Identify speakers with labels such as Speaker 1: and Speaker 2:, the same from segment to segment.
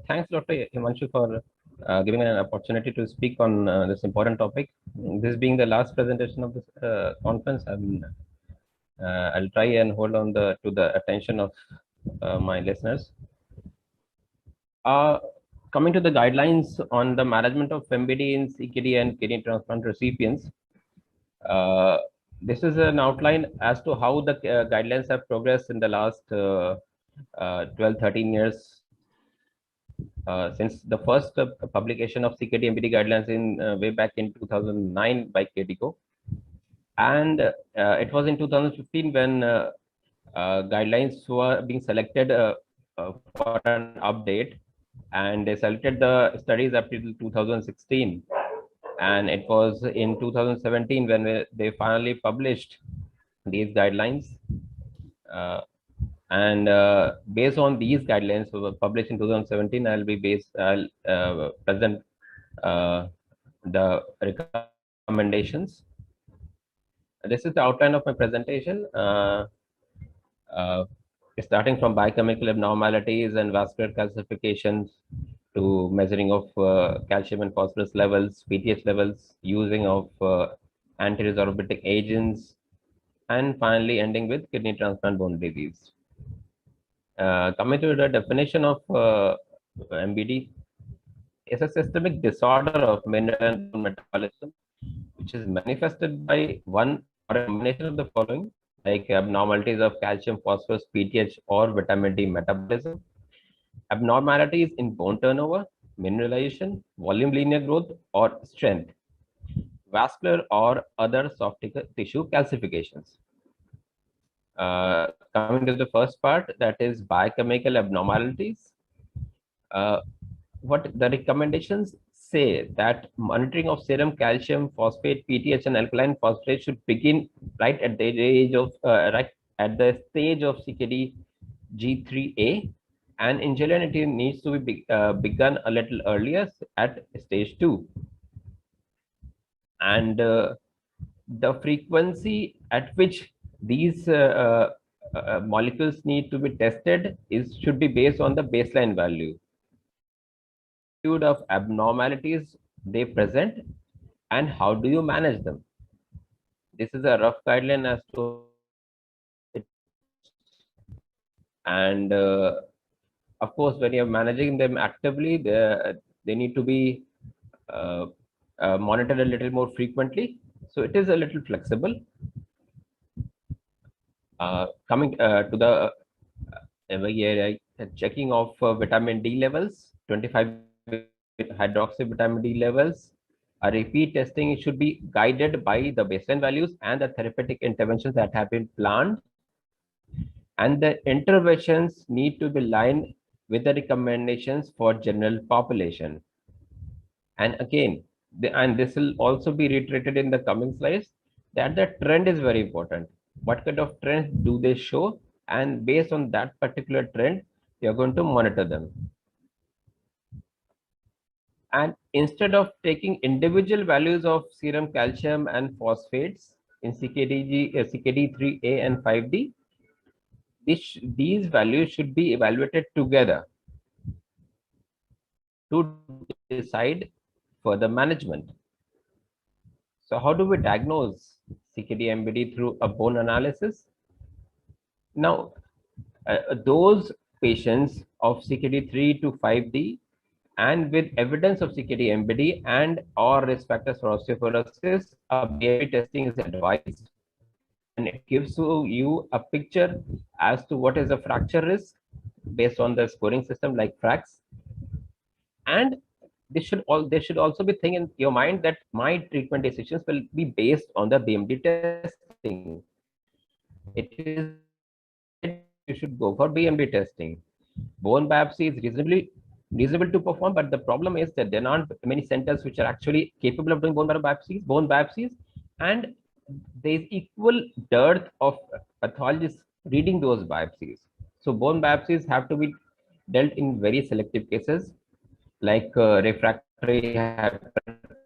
Speaker 1: Thanks, Dr. Himanshu, for giving an opportunity to speak on this important topic. This being the last presentation of this conference, I'll try and hold on to the attention of my listeners. Uh, Coming to the guidelines on the management of MBD in CKD and kidney transplant recipients, uh, this is an outline as to how the guidelines have progressed in the last 12, 13 years since the first publication of CKD-MBD guidelines in way back in 2009 by KDIGO. And it was in 2015 when guidelines were being selected for an update, and they selected the studies up till 2016. And it was in 2017 when they finally published these guidelines. And based on these guidelines published in 2017, I'll present the recommendations. This is the outline of my presentation. Uh, Starting from biochemical abnormalities and vascular calcifications to measuring of calcium and phosphorus levels, PTH levels, using of antiresorbitic agents, and finally ending with kidney transplant bone disease. Coming to the definition of MBD, is a systemic disorder of mineral and bone metabolism, which is manifested by one or a combination of the following, like abnormalities of calcium, phosphorus, PTH, or vitamin D metabolism, abnormalities in bone turnover, mineralization, volume linear growth, or strength, vascular or other soft tissue calcifications. Coming to the first part, that is biochemical abnormalities. What the recommendations say that monitoring of serum calcium, phosphate, PTH, and alkaline phosphate should begin right at the age of right at the stage of CKD G3A, and ingenuity needs to be begun a little earlier at stage 2. And the frequency at which these molecules need to be tested should be based on the baseline value of abnormalities they present, and how do you manage them. This is a rough guideline as to it. And of course, when you're managing them actively, they need to be uh, monitored a little more frequently. So it is a little flexible. Coming to the checking of vitamin D levels, 25 hydroxy vitamin D levels. A repeat testing should be guided by the baseline values and the therapeutic interventions that have been planned. And the interventions need to be aligned with the recommendations for general population. And again, and this will also be reiterated in the coming slides, that the trend is very important. What kind of trends do they show? And based on that particular trend, you're going to monitor them. And instead of taking individual values of serum calcium and phosphates in CKD3A and 5D, these values should be evaluated together to decide further management. So how do we diagnose CKD-MBD through a bone analysis? Now, those patients of CKD3 to 5D and with evidence of CKD-MBD and or risk factors for osteoporosis, a BMD testing is advised, and it gives you a picture as to what is the fracture risk based on the scoring system like FRAX. And they should also be thinking in your mind that my treatment decisions will be based on the BMD testing. It is you should go for BMD testing. Bone biopsy is reasonable to perform, but the problem is that there aren't many centers which are actually capable of doing bone biopsies, and there is equal dearth of pathologists reading those biopsies. So bone biopsies have to be dealt in very selective cases, like refractory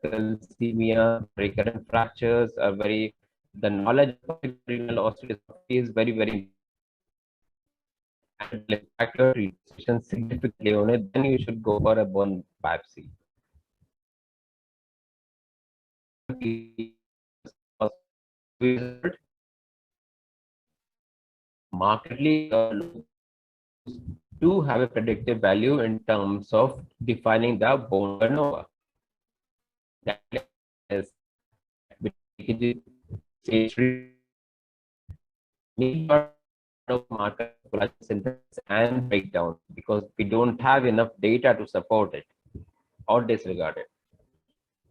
Speaker 1: hypercalcemia, recurrent fractures are the knowledge of renal osteodystrophy is very, very. and will impact your treatment decision significantly on it, then you should go for a bone biopsy. Markedly do have a predictive value in terms of defining the bone turnover. That is stage 3 of marker collagen synthesis and breakdown, because we don't have enough data to support it or disregard it.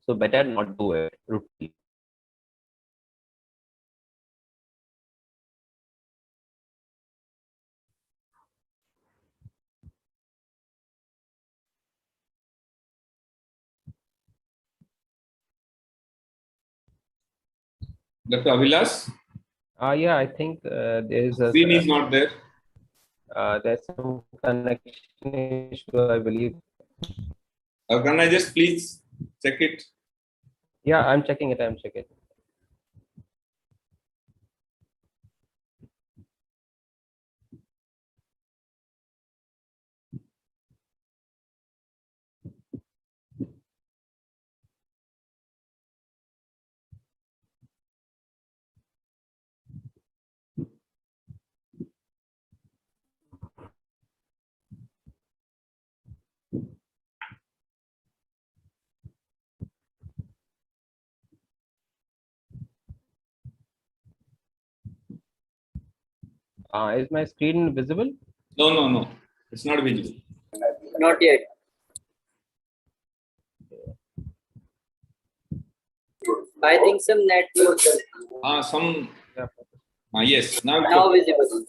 Speaker 1: So better not do it routinely.
Speaker 2: Dr. Avilas?
Speaker 1: Yeah, I think there's a
Speaker 2: Screen is not there.
Speaker 1: there's some connection issue, I believe.
Speaker 2: Can I just please check it?
Speaker 1: Yeah, I'm checking it. I'm checking it. Is my screen visible?
Speaker 2: No. It's not visible.
Speaker 3: Not yet. I think some network.
Speaker 2: Some.
Speaker 1: Yeah.
Speaker 2: Yes.
Speaker 3: Now visible.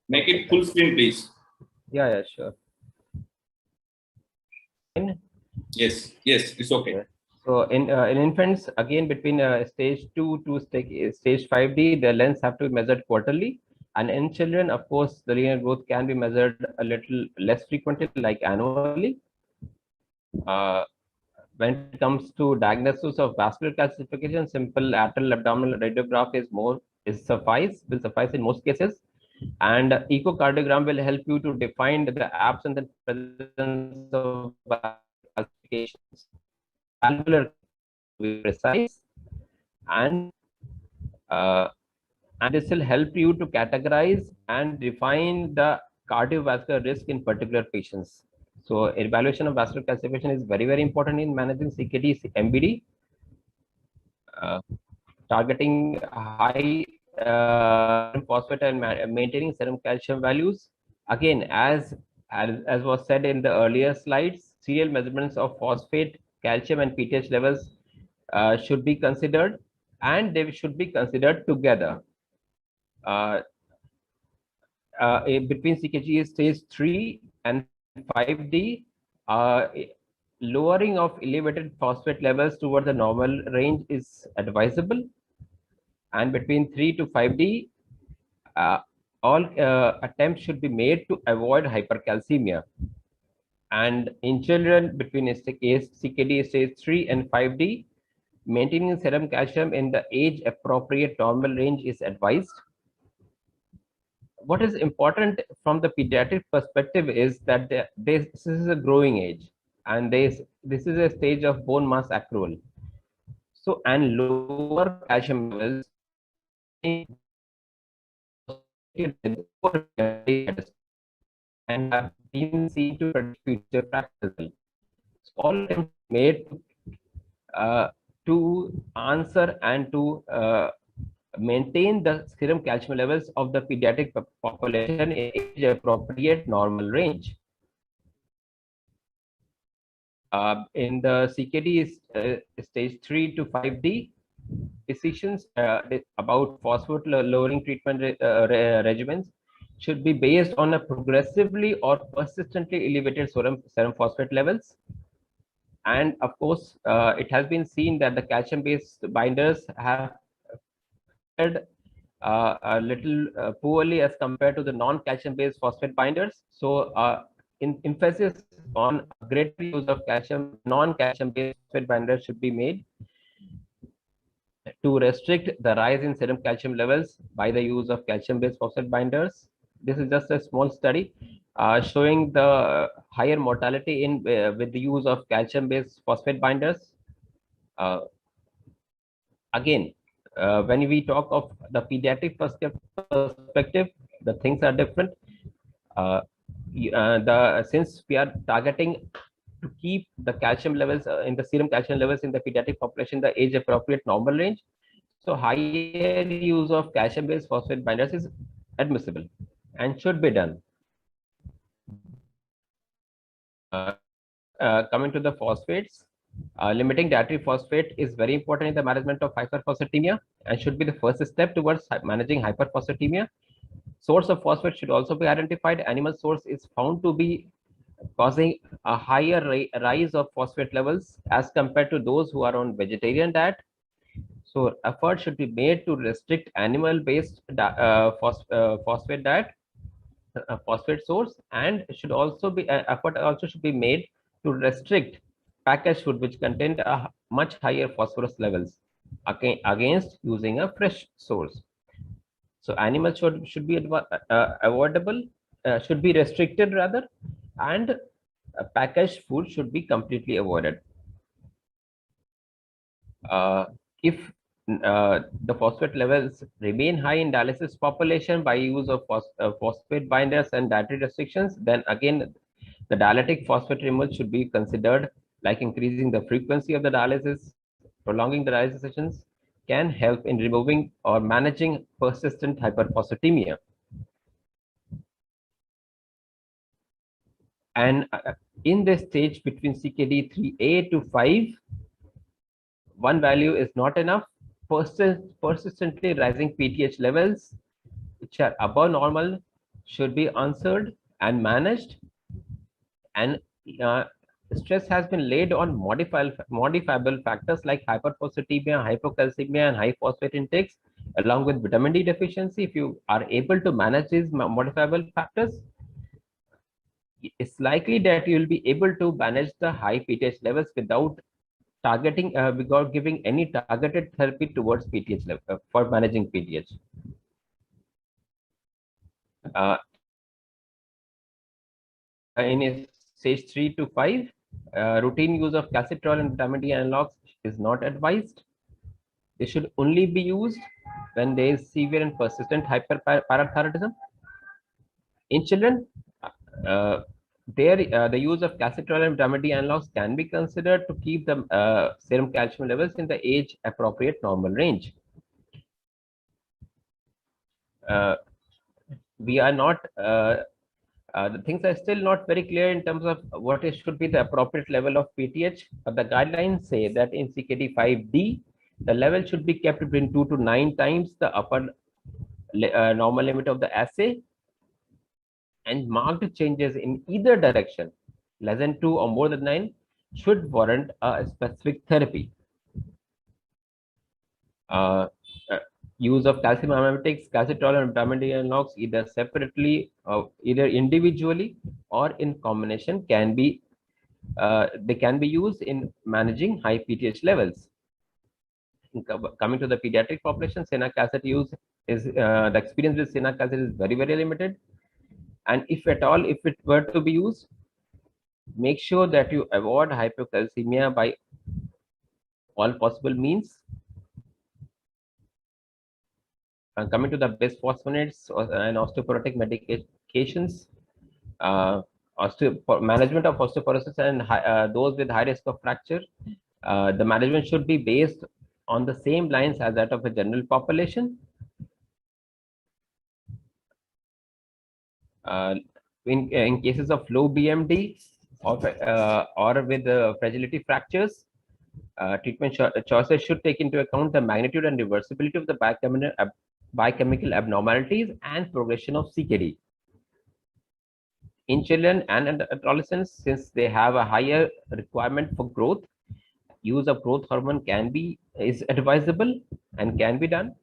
Speaker 2: Make it full screen, please.
Speaker 1: Yeah, sure.
Speaker 2: Yes, it's okay.
Speaker 1: So in infants, again between stage 2 to stage 5D, the lens have to be measured quarterly. And in children, of course, the linear growth can be measured a little less frequently, like annually. When it comes to diagnosis of vascular calcification, simple lateral abdominal radiograph will suffice in most cases. And echocardiogram will help you to define the absence and presence of calcifications. Valvular to be precise, and this will help you to categorize and define the cardiovascular risk in particular patients. So evaluation of vascular calcification is very, very important in managing CKD, MBD. Targeting high phosphate and maintaining serum calcium values. Again, as was said in the earlier slides, serial measurements of phosphate, calcium, and PTH levels should be considered, and they should be considered together. Between CKG stage 3 and 5D, lowering of elevated phosphate levels towards the normal range is advisable. And between 3 to 5D, all attempts should be made to avoid hypercalcemia. And in children between CKD stage 3 and 5D, maintaining serum calcium in the age appropriate normal range is advised. What is important from the pediatric perspective is that this is a growing age, and this is a stage of bone mass accrual. So, and lower calcium levels and have been seen to predict future practices. So all attempts made to answer and to maintain the serum calcium levels of the pediatric population in age appropriate normal range. In the CKD stage 3 to 5D, decisions about phosphate lowering treatment regimens should be based on a progressively or persistently elevated serum phosphate levels. And of course, it has been seen that the calcium-based binders have a little poorly as compared to the non-calcium-based phosphate binders. So, in emphasis on greater use of calcium, non-calcium-based phosphate binders should be made to restrict the rise in serum calcium levels by the use of calcium-based phosphate binders. this is just a small study showing the higher mortality in with the use of calcium-based phosphate binders. Again, when we talk of the pediatric perspective, the things are different. Since we are targeting to keep the calcium levels in the serum calcium levels in the pediatric population, the age appropriate normal range. So higher use of calcium-based phosphate binders is admissible and should be done. Coming to the phosphates, limiting dietary phosphate is very important in the management of hyperphosphatemia and should be the first step towards managing hyperphosphatemia. Source of phosphate should also be identified. Animal source is found to be causing a higher rise of phosphate levels as compared to those who are on vegetarian diet. So effort should be made to restrict animal-based phosphate diet, phosphate source, and should also be effort also should be made to restrict packaged food which contain a much higher phosphorus levels against using a fresh source. So animals should be avoidable, should be restricted rather, and packaged food should be completely avoided. If the phosphate levels remain high in dialysis population by use of phosphate binders and dietary restrictions, then again the dialytic phosphate removal should be considered, like increasing the frequency of the dialysis, prolonging the dialysis sessions can help in removing or managing persistent hyperphosphatemia. And in this stage between CKD 3A to 5, one value is not enough. Persistently rising PTH levels, which are above normal, should be answered and managed. And stress has been laid on modifiable factors like hyperphosphatemia, hypocalcemia, and high phosphate intakes, along with vitamin D deficiency. If you are able to manage these modifiable factors, it's likely that you will be able to manage the high PTH levels without without giving any targeted therapy towards PTH level for managing PTH. In stage 3 to 5, routine use of calcitriol and vitamin D analogs is not advised. They should only be used when there is severe and persistent hyperparathyroidism. In children, the use of calcitriol and vitamin D analogs can be considered to keep the serum calcium levels in the age appropriate normal range. We are not the things are still not very clear in terms of what should be the appropriate level of PTH, but the guidelines say that in CKD 5D, the level should be kept between 2 to 9 times the upper normal limit of the assay, and marked changes in either direction, less than 2 or more than 9, should warrant a specific therapy. Use of calcium mimetics, calcitriol and vitamin D analogs either separately, either individually or in combination can be they can be used in managing high PTH levels. Coming to the pediatric population, Cinac acid use is the experience with Cinac acid is very limited, and if at all, if it were to be used, make sure that you avoid hypocalcemia by all possible means. Coming to the bisphosphonates and osteoporotic medications, management of osteoporosis and those with high risk of fracture, the management should be based on the same lines as that of a general population. In cases of low BMD or with fragility fractures, treatment choices should take into account the magnitude and reversibility of the biochemical abnormalities and progression of CKD. In children and adolescents, since they have a higher requirement for growth, use of growth hormone is advisable and can be done.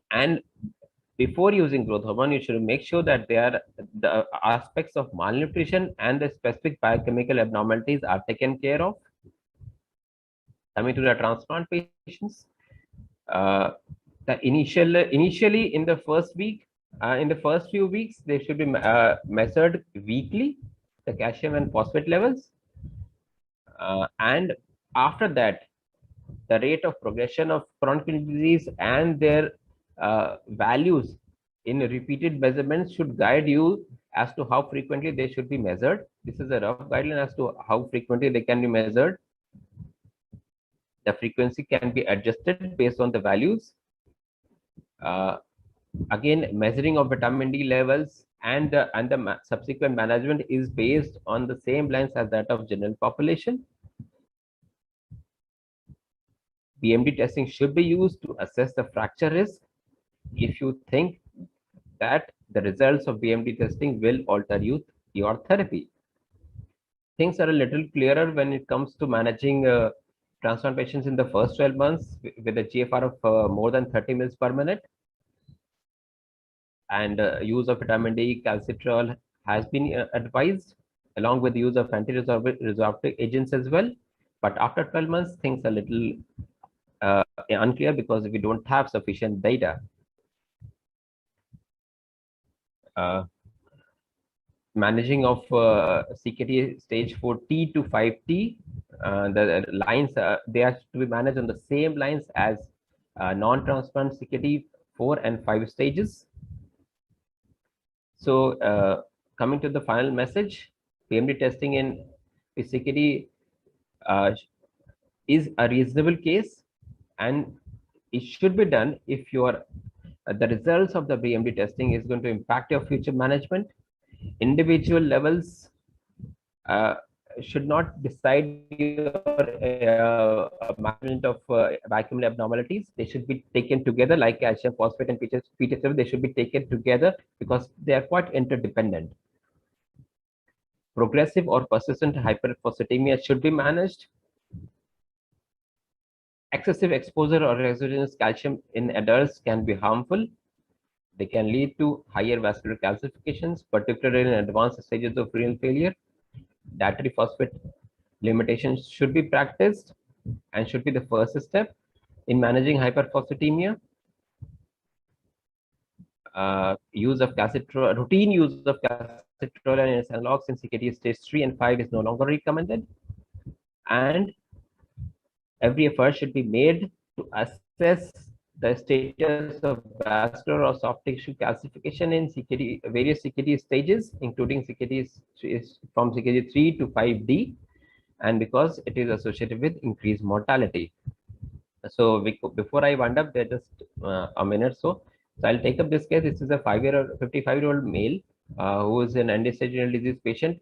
Speaker 1: And before using growth hormone, you should make sure that the aspects of malnutrition and the specific biochemical abnormalities are taken care of. Coming to the transplant patients, initially in the first week, In the first few weeks, they should be measured weekly, the calcium and phosphate levels. And after that, the rate of progression of chronic kidney disease and their values in repeated measurements should guide you as to how frequently they should be measured. This is a rough guideline as to how frequently they can be measured. The frequency can be adjusted based on the values. Again, measuring of vitamin D levels and the subsequent management is based on the same lines as that of general population. BMD testing should be used to assess the fracture risk if you think that the results of BMD testing will alter your therapy. Things are a little clearer when it comes to managing transplant patients in the first 12 months with a GFR of more than 30 mils per minute. And use of vitamin D, calcitriol has been advised, along with the use of anti-resorptive agents as well. But after 12 months, things are a little unclear because we don't have sufficient data. Managing of CKD stage 4T to 5T, the lines, they are to be managed on the same lines as non-transplant CKD 4 and 5 stages. So coming to the final message, PMD testing in CKD is a reasonable case, and it should be done if your the results of the BMD testing is going to impact your future management. Individual levels should not decide your management of biochemical abnormalities. They should be taken together, like calcium, phosphate, and PTH. They should be taken together because they are quite interdependent. Progressive or persistent hyperphosphatemia should be managed. Excessive exposure or exogenous calcium in adults can be harmful. They can lead to higher vascular calcifications, particularly in advanced stages of renal failure. Dietary phosphate limitations should be practiced and should be the first step in managing hyperphosphatemia. Routine use of calcitriol and its analogs in CKD stage 3 and 5 is no longer recommended. And every effort should be made to assess the status of vascular or soft tissue calcification in CKD, various CKD stages, including CKD from CKD 3 to 5D, and because it is associated with increased mortality. So before I wind up, there just a minute so I'll take up this case. This is a 55-year-old male who is an end-stage renal disease patient,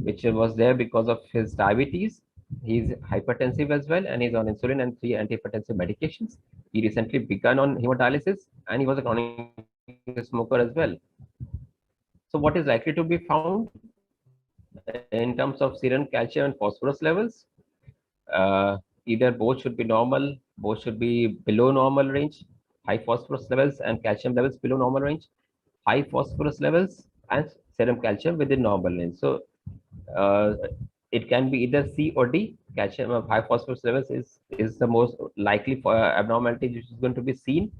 Speaker 1: which was there because of his diabetes. He's hypertensive as well, and he's on insulin and 3 antihypertensive medications. He recently began on hemodialysis, and he was a chronic smoker as well. So what is likely to be found in terms of serum calcium and phosphorus levels? Either both should be normal, both should be below normal range, high phosphorus levels and calcium levels below normal range, high phosphorus levels and serum calcium within normal range. So it can be either C or D. Calcium of high phosphorus levels is the most likely for abnormality which is going to be seen.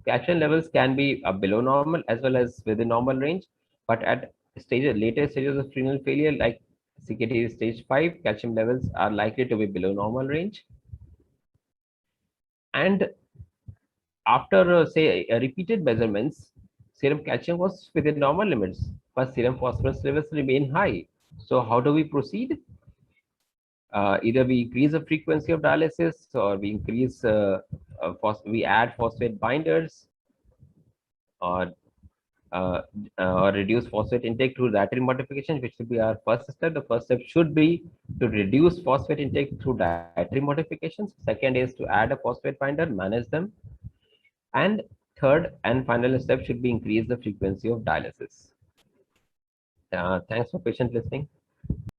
Speaker 1: Calcium levels can be below normal as well as within normal range, but at later stages of renal failure like CKD stage 5, calcium levels are likely to be below normal range. And after say repeated measurements, serum calcium was within normal limits, but serum phosphorus levels remain high. So how do we proceed? Either we increase the frequency of dialysis, or we increase we add phosphate binders, or reduce phosphate intake through dietary modifications, which should be our first step. The first step should be to reduce phosphate intake through dietary modifications. Second is to add a phosphate binder, manage them. And third and final step should be increase the frequency of dialysis. Thanks for patient listening.